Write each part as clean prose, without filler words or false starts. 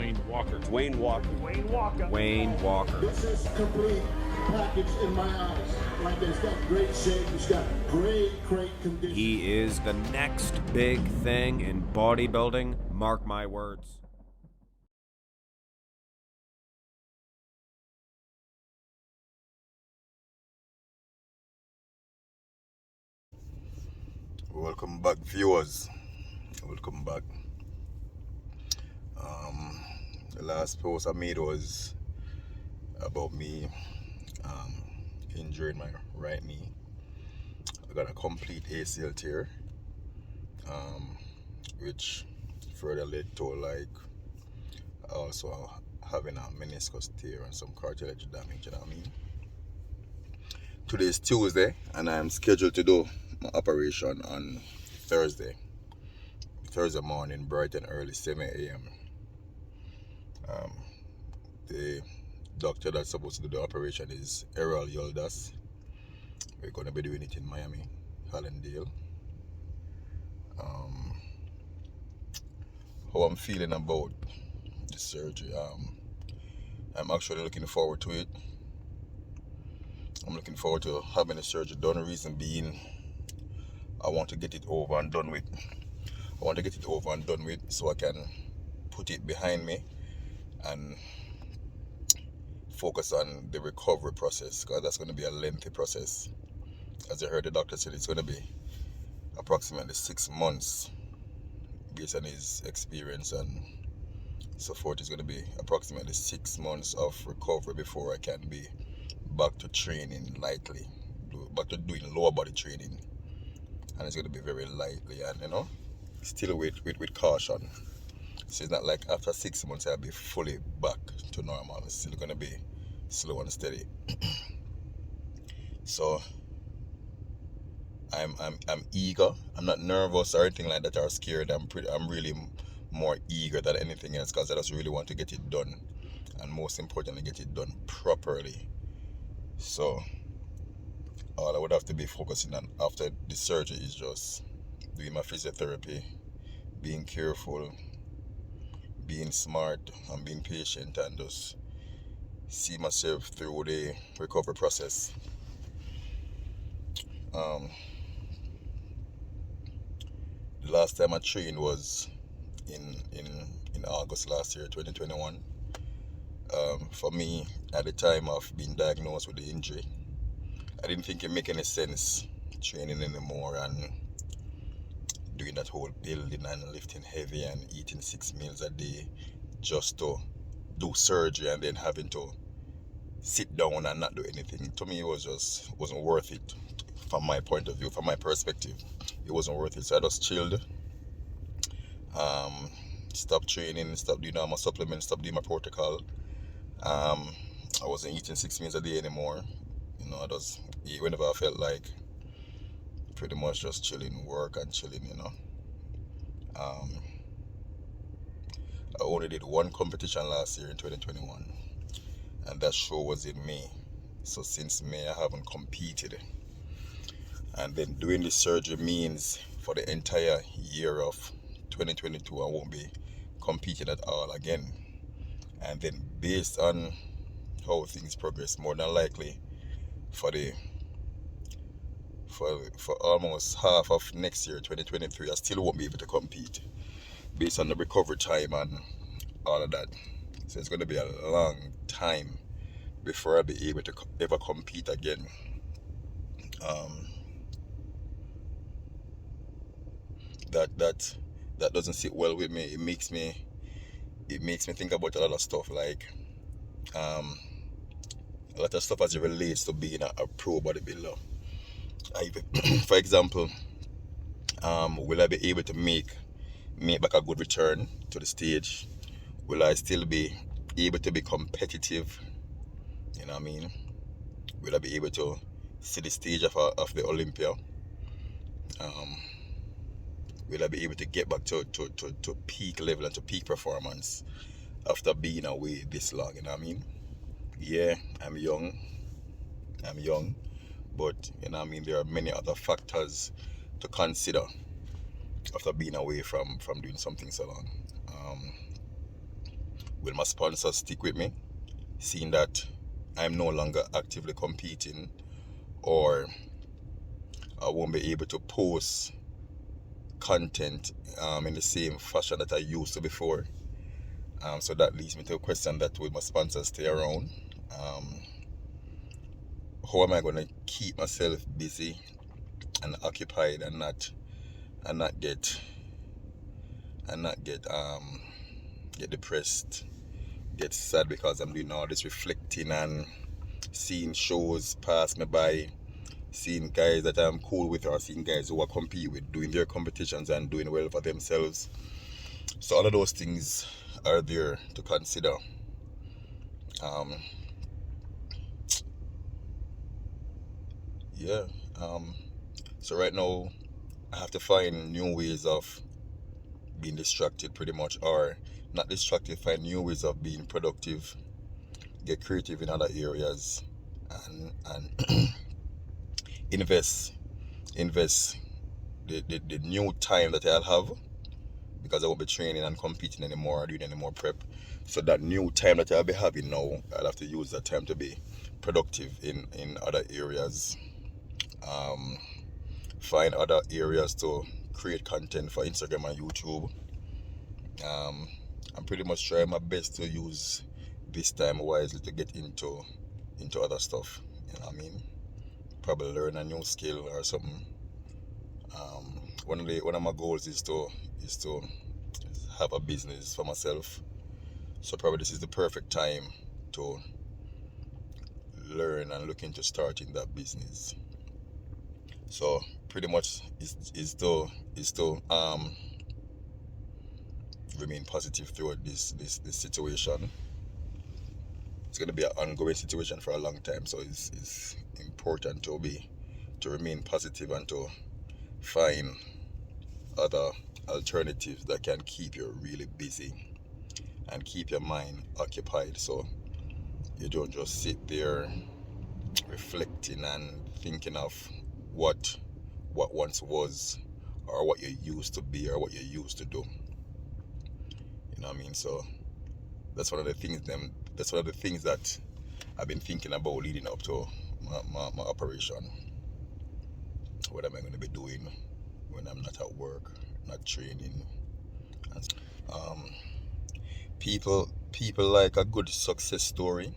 Wayne Walker. Wayne Walker. Wayne Walker. Wayne Walker. This is complete package in my eyes. Like it's got great shape, it's got great condition. He is the next big thing in bodybuilding. Mark my words. Welcome back, viewers. Welcome back. The last post I made was about me injuring my right knee. I got a complete ACL tear, which further led to also having a meniscus tear and some cartilage damage. You know what I mean? Today is Tuesday, and I'm scheduled to do my operation on Thursday morning, bright and early, 7 a.m. The doctor that's supposed to do the operation is Errol Yildiz. We're going to be doing it in Miami, Hallandale. How I'm feeling about the surgery, I'm actually looking forward to it. I'm looking forward to having the surgery done. The reason being, I want to get it over and done with. So I can put it behind me and focus on the recovery process, because that's going to be a lengthy process. As I heard the doctor said, it's going to be approximately 6 months based on his experience and so forth. It's going to be approximately 6 months of recovery before I can be back to training lightly, back to doing lower body training, and it's going to be very lightly and still with caution. So it's not like after 6 months I'll be fully back to normal. It's still going to be slow and steady. So I'm eager. I'm not nervous or anything like that or scared. I'm really more eager than anything else, because I just really want to get it done, and most importantly, get it done properly. So all I would have to be focusing on after the surgery is just doing my physiotherapy, being careful, being smart, and being patient, and just see myself through the recovery process. The last time I trained was in August last year, 2021. For me, at the time of being diagnosed with the injury, I didn't think it make any sense training anymore and doing that whole building and lifting heavy and eating 6 meals a day just to do surgery and then having to sit down and not do anything. To me, it wasn't worth it. From my point of view, from my perspective, it wasn't worth it. So I just chilled, stopped training, stopped doing all my supplements, stopped doing my protocol. I wasn't eating 6 meals a day anymore. I just eat whenever I felt like, pretty much just chilling, work and chilling. I only did one competition last year in 2021, and that show was in May. So since May I haven't competed, and then doing the surgery means for the entire year of 2022 I won't be competing at all again. And then based on how things progress, more than likely for almost half of next year, 2023, I still won't be able to compete based on the recovery time and all of that. So it's going to be a long time before I'll be able to ever compete again. That doesn't sit well with me. It makes me think about a lot of stuff, like a lot of stuff as it relates to being a pro bodybuilder. For example, will I be able to make back a good return to the stage? Will I still be able to be competitive? You know what I mean? Will I be able to see the stage of the Olympia? Will I be able to get back to peak level and to peak performance after being away this long? You know what I mean? Yeah, I'm young, but there are many other factors to consider after being away from doing something so long. will my sponsors stick with me, seeing that I'm no longer actively competing, or I won't be able to post content in the same fashion that I used to before. So that leads me to a question: that will my sponsors stay around? Um, how am I going to keep myself busy and occupied, and not get get depressed, get sad because I'm doing all this reflecting and seeing shows pass me by, seeing guys that I'm cool with, or seeing guys who I compete with doing their competitions and doing well for themselves. So all of those things are there to consider. Um, yeah. So right now I have to find new ways of being distracted, pretty much, or not distracted. Find new ways of being productive. Get creative in other areas, and invest the new time that I'll have, because I won't be training and competing anymore or doing any more prep. So that new time that I'll be having now, I'll have to use that time to be productive in other areas. Um, Find other areas to create content for Instagram and YouTube. Um, I'm pretty much trying my best to use this time wisely to get into other stuff. You know what I mean? Probably learn a new skill or something. One of my goals is to have a business for myself. So probably this is the perfect time to learn and look into starting that business. So pretty much is to remain positive throughout this situation. It's gonna be an ongoing situation for a long time. So it's important to remain positive and to find other alternatives that can keep you really busy and keep your mind occupied, so you don't just sit there reflecting and thinking of what once was, or what you used to be, or what you used to do. You know what I mean? So that's one of the things that I've been thinking about leading up to my operation. What am I going to be doing when I'm not at work, not training? Um, people like a good success story.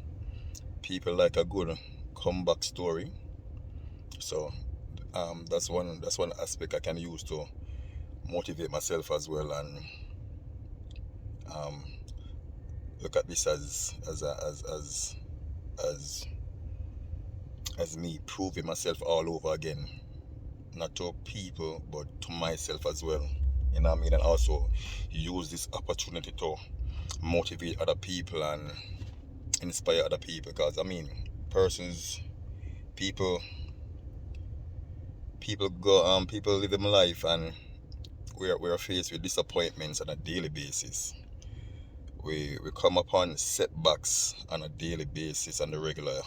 People like a good comeback story. So that's one aspect I can use to motivate myself as well, and um, look at this as as me proving myself all over again, not to people but to myself as well. You know what I mean? And also use this opportunity to motivate other people and inspire other people, because I mean, persons, people, people live in life, and we're faced with disappointments on a daily basis. We come upon setbacks on a daily basis, on the regular.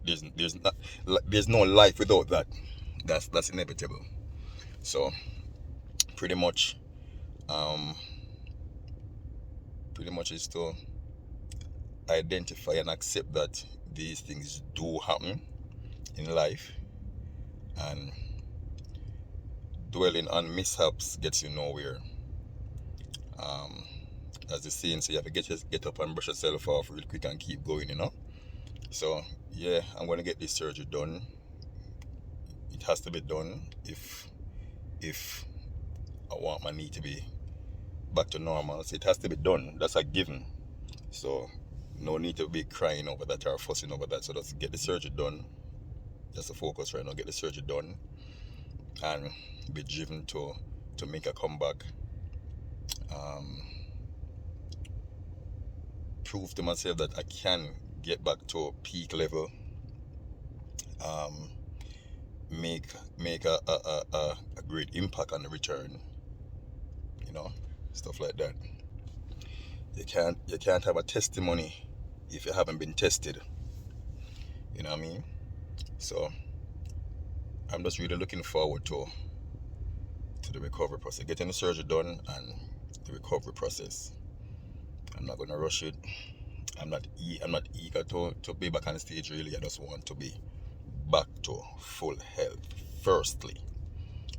There's no life without that. That's inevitable. So pretty much um pretty much is to identify and accept that these things do happen in life, and dwelling on mishaps gets you nowhere. Um, as the saying, so you have to get up and brush yourself off real quick and keep going, you know. So yeah, I'm gonna get this surgery done. It has to be done if I want my knee to be back to normal. So it has to be done. That's a given. So no need to be crying over that or fussing over that. So let's get the surgery done. That's the focus right now. Get the surgery done and be driven to make a comeback. Um, Prove to myself that I can get back to peak level. Um, make make a great impact on the return. You know, stuff like that. You can't have a testimony if you haven't been tested. You know what I mean? So I'm just really looking forward to the recovery process, getting the surgery done and the recovery process. I'm not gonna rush it. I'm not eager to be back on stage really. I just want to be back to full health firstly.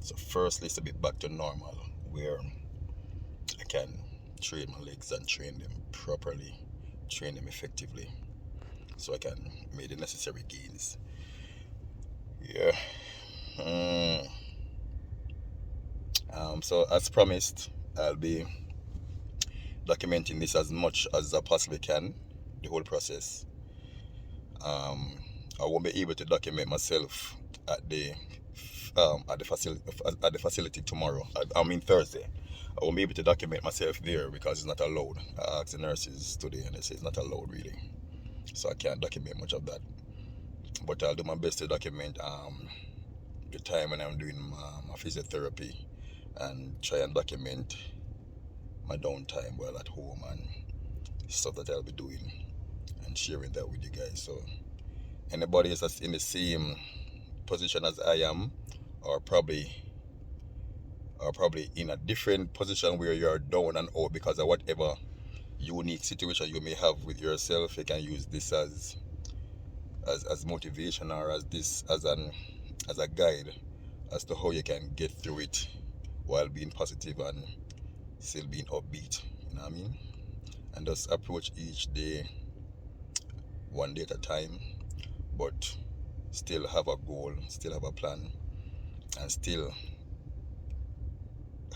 So firstly is to be back to normal where I can train my legs and train them properly, train them effectively, so I can make the necessary gains. Yeah. So as promised, I'll be documenting this as much as I possibly can, the whole process. I won't be able to document myself at the facility tomorrow. I mean Thursday. I won't be able to document myself there because it's not allowed. I asked the nurses today and they say it's not allowed really. So I can't document much of that. But I'll do my best to document the time when I'm doing my physiotherapy and try and document my downtime while at home and stuff that I'll be doing and sharing that with you guys. So anybody that's in the same position as I am, or probably in a different position where you're down and out because of whatever unique situation you may have with yourself, you can use this as motivation, or as a guide as to how you can get through it while being positive and still being upbeat. You know what I mean? And just approach each day one day at a time, but still have a goal, still have a plan, and still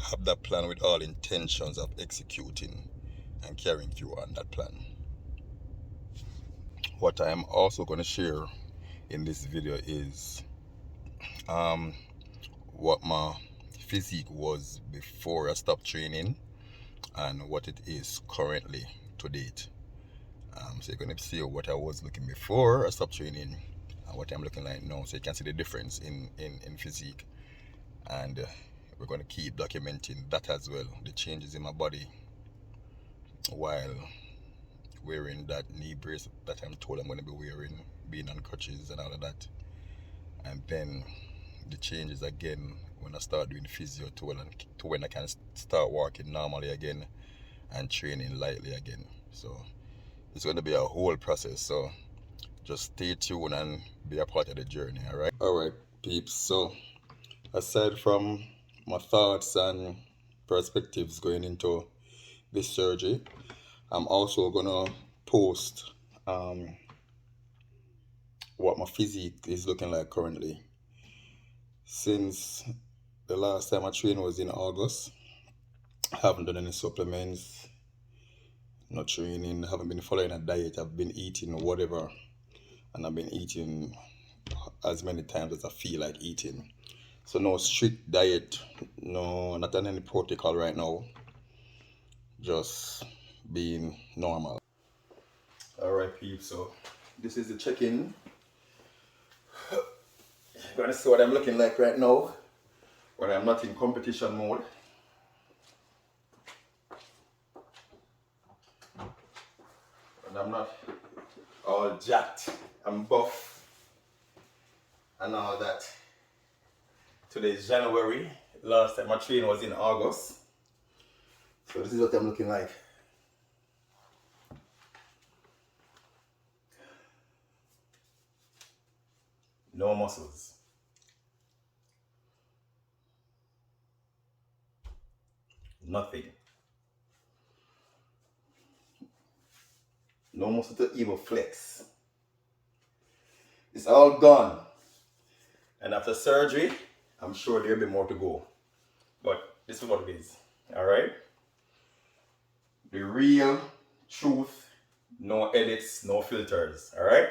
have that plan with all intentions of executing and carrying through on that plan. What I am also going to share in this video is what my physique was before I stopped training and what it is currently to date. So you're going to see what I was looking before I stopped training and what I'm looking like now, so you can see the difference in physique. And we're going to keep documenting that as well, the changes in my body while wearing that knee brace that I'm told I'm going to be wearing, being on crutches and all of that. And then the changes again when I start doing physio to when I can start walking normally again and training lightly again. So it's going to be a whole process, so just stay tuned and be a part of the journey. All right peeps, so aside from my thoughts and perspectives going into this surgery, I'm also gonna post what my physique is looking like currently. Since the last time I trained was in August, I haven't done any supplements, not training, haven't been following a diet. I've been eating whatever, and I've been eating as many times as I feel like eating. So no strict diet, no, not on any protocol right now, just being normal. Alright peeps, so this is the check-in. You're gonna see what I'm looking like right now when I'm not in competition mode. When I'm not all jacked and buff and all that. Today is January. Last time I trained was in August. So this is what I'm looking like. No muscles. Nothing. No muscle to even flex. It's all gone. And after surgery, I'm sure there'll be more to go. But this is what it is. Alright? The real truth, no edits, no filters. Alright?